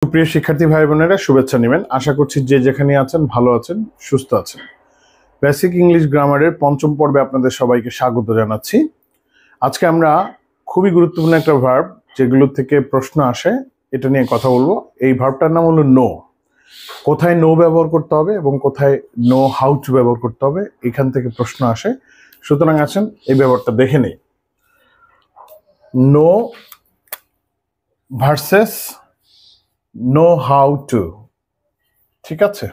সুপ্রিয় শিক্ষার্থী ভাই বোনেরা শুভেচ্ছা নেবেন। আশা করছি যে যেখানে আছেন ভালো আছেন, সুস্থ আছেন। বেসিক ইংলিশ গ্রামারের পঞ্চম পর্বে আপনাদের সবাইকে স্বাগত জানাচ্ছি। আজকে আমরা খুবই গুরুত্বপূর্ণ একটা ভার্ব, যেগুলো থেকে প্রশ্ন আসে, এটা নিয়ে কথা বলবো। এই ভার্বটার নাম হলো নো। কোথায় নো ব্যবহার করতে হবে এবং কোথায় নো হাউ টু ব্যবহার করতে হবে, এখান থেকে প্রশ্ন আসে। সুতরাং আছেন এই ব্যাপারটা দেখে নেই। Know versus know how to, ঠিক আছে?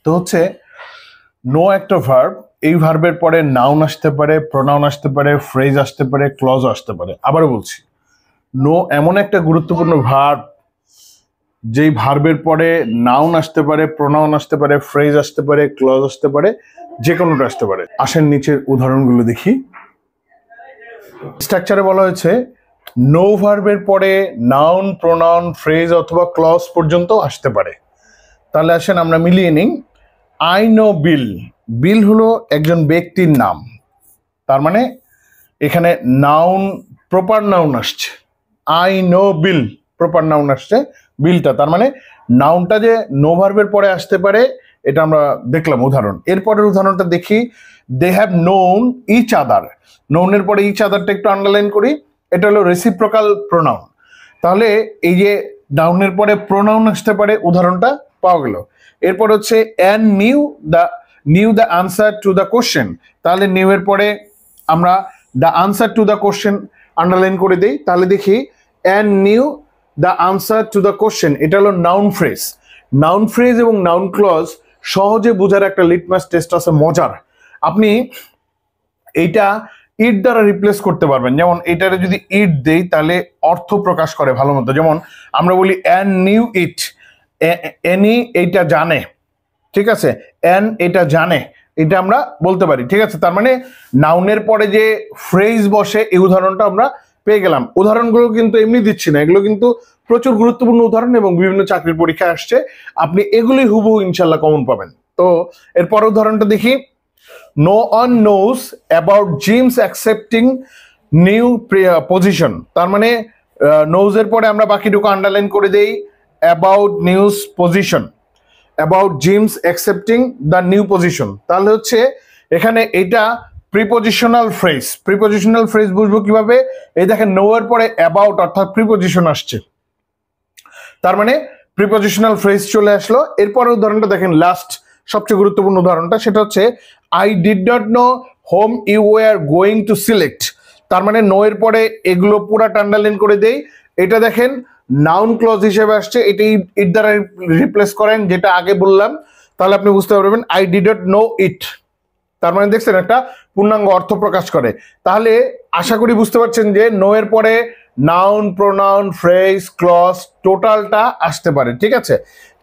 তো হচ্ছে নো একটা ভার্ব, এই ভার্বের পরে নাউন আসতে পারে, প্রোনাউন আসতে পারে, ফ্রেজ আসতে পারে, ক্লজ আসতে পারে। আবারও বলছি, নো এমন একটা গুরুত্বপূর্ণ ভার্ব যেই ভার্বের পরে নাউন আসতে পারে, প্রোনাউন আসতে পারে, ফ্রেজ আসতে পারে, ক্লজ আসতে পারে, যে কোনোটা আসতে পারে। আসেন নিচের উদাহরণগুলো দেখি। স্ট্রাকচারে বলা হয়েছে নো ভার্বের পরে নাউন, প্রোনাউন, ফ্রেজ অথবা ক্লজ পর্যন্ত আসতে পারে। তাহলে আসেন আমরা মিলিয়ে নিই। আই নো বিল, বিল হলো একজন ব্যক্তির নাম, তার মানে এখানে নাউন, প্রপার নাউন আসছে। I know bill, proper noun আসছে বিলটা, তার মানে নাউনটা যে নো ভার্বের পরে আসতে পারে এটা আমরা দেখলাম উদাহরণ। এরপরের উদাহরণটা দেখি। They have known each other, নোনের পরে ইচ আদারটা একটু আন্ডারলাইন করি, এটা হলো রেসিপ্রোকাল প্রোনাউন। তাহলে এই যে নাউনের পরে প্রোনাউন আসতে পারে, উদাহরণটা পাওয়া গেল। এরপর হচ্ছে and new the answer to the question, তাহলে নিউ এর পরে আমরা the answer to the question underline করে দিই। তাহলে দেখি and new the answer to the question, এটা হলো নাউন ফ্রেজ। নাউন ফ্রেজ এবং নাউন ক্লজ সহজে বোঝার একটা লিটমাস টেস্ট আছে, মজার। আপনি এইটা ইট দ্বারা রিপ্লেস করতে পারবেন। যেমন এটারে যদি ইট দেই তাহলে অর্থ প্রকাশ করে ভালো মতো। যেমন আমরা বলি অ্যান নিউ ইট, এনি এইটা জানে, ঠিক আছে? অ্যান এটা জানে, এটা আমরা বলতে পারি, ঠিক আছে? তার মানে নাউনের পরে যে ফ্রেজ বসে, এই উদাহরণটা আমরা পেয়ে গেলাম। উদাহরণগুলো কিন্তু এমনি দিচ্ছি না, এগুলো কিন্তু প্রচুর গুরুত্বপূর্ণ উদাহরণ এবং বিভিন্ন চাকরির পরীক্ষায় আসছে। আপনি এগুলোই হুবহু ইনশাল্লাহ কমন পাবেন। তো এরপর উদাহরণটা দেখি। No one knows about Jim's accepting new position, তার মানে নোজ এর পরে আমরা বাকিটুকু আন্ডারলাইন করে দেই। About news position, about gems accepting the new position, তাহলে হচ্ছে এখানে এটা প্রিপজিশনাল ফ্রেজ। প্রিপজিশনাল ফ্রেজ বুঝবো কিভাবে? এই দেখেন নো এর পরে অ্যাবাউট অর্থাৎ প্রিপজিশন আসছে, তার মানে প্রিপজিশনাল ফ্রেজ চলে আসলো। এরপরে উদাহরণটা দেখেন, লাস্ট সবচেয়ে গুরুত্বপূর্ণ উদাহরণটা, সেটা হচ্ছে I did not know whom you were going to select, তার মানে নো এর পরে এগুলো পুরা আন্ডারলাইন করে দেই। এটা দেখেন নাউন ক্লজ হিসেবে আসছে, এটি ইট দ্বারা রিপ্লেস করেন, যেটা আগে বললাম, তাহলে আপনি বুঝতে পারবেন আই ডিড নট নো ইট, তার মানে দেখছেন একটা পূর্ণাঙ্গ অর্থ প্রকাশ করে। তাহলে আশা করি বুঝতে পারছেন যে নো এর পরে নাউন, প্রোনাউন, ফ্রেজ, ক্লজ টোটালটা আসতে পারে, ঠিক আছে?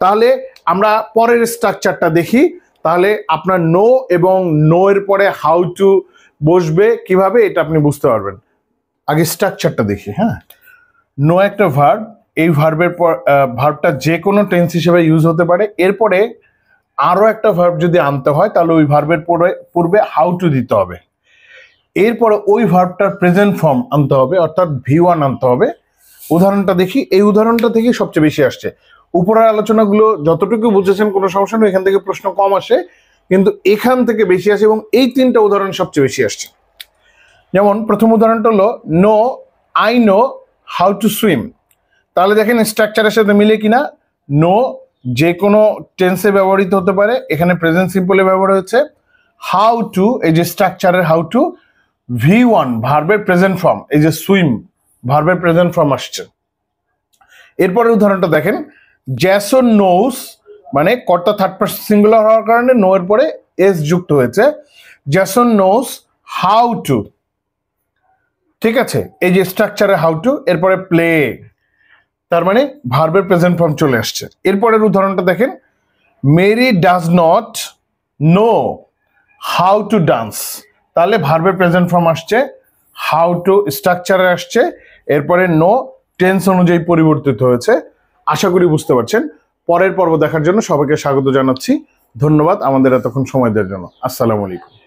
তাহলে আমরা পরের স্ট্রাকচারটা দেখি। তাহলে আপনার নো এবং নো এর পরে হাউ টু বসবে কিভাবে, এটা আপনি বুঝতে পারবেন। আগে স্ট্রাকচারটা দেখি। হ্যাঁ, নো একটা ভার্ব, এই ভার্বের পর ভার্বটা যে কোনো টেন্স হিসেবে ইউজ হতে পারে। এরপরে আরো একটা ভার্ব যদি আনতে হয় তাহলে ওই ভার্বের পূর্বে হাউ টু দিতে হবে। এরপরে ওই ভার্বটার প্রেজেন্ট ফর্ম আনতে হবে, অর্থাৎ V1 আনতে হবে। উদাহরণটা দেখি। এই উদাহরণটা থেকে সবচেয়ে বেশি আসছে। উপরের আলোচনাগুলো যতটুকু বুঝেছেন কোনো সমস্যা নেই, এখান থেকে প্রশ্ন কম আসে, কিন্তু এখান থেকে বেশি আসে এবং এই তিনটা উদাহরণ সবচেয়ে বেশি আসছে। যেমন প্রথম উদাহরণটা হলো know I know how to swim, তাহলে দেখেন স্ট্রাকচারের সাথে মিলে কিনা। নো যে কোনো টেন্সে ব্যবহৃত হতে পারে, এখানে প্রেজেন্ট সিম্পলে ব্যবহার হয়েছে। হাউ টু, এই যে স্ট্রাকচারের হাউ টু, V1 ভার্বের প্রেজেন্ট ফর্ম, এই যে সুইম ভার্বের প্রেজেন্ট ফর্ম আসছে। এরপরের উদাহরণটা দেখেন, জ্যাসন নোস, মানে কর্তা থার্ড পারসন সিঙ্গুলার হওয়ার কারণে নো এর পরে এস যুক্ত হয়েছে। জ্যাসন নোস হাউ টু, ঠিক আছে? এই যে স্ট্রাকচারে হাউ টু, এরপরে প্লে, তার মানে ভার্বের প্রেজেন্ট ফর্ম চলে আসছে। এরপরের উদাহরণটা দেখেন, Mary does not know how to dance, তাহলে ভার্বের প্রেজেন্ট ফর্ম আসছে, হাউ টু স্ট্রাকচারে আসছে, এরপরে নো টেন্স অনুযায়ী পরিবর্তিত হয়েছে। আশা করি বুঝতে পারছেন। পরের পর্ব দেখার জন্য সবাইকে স্বাগত জানাচ্ছি। ধন্যবাদ আমাদের এতক্ষণ সময় দেওয়ার জন্য। আসসালামু আলাইকুম।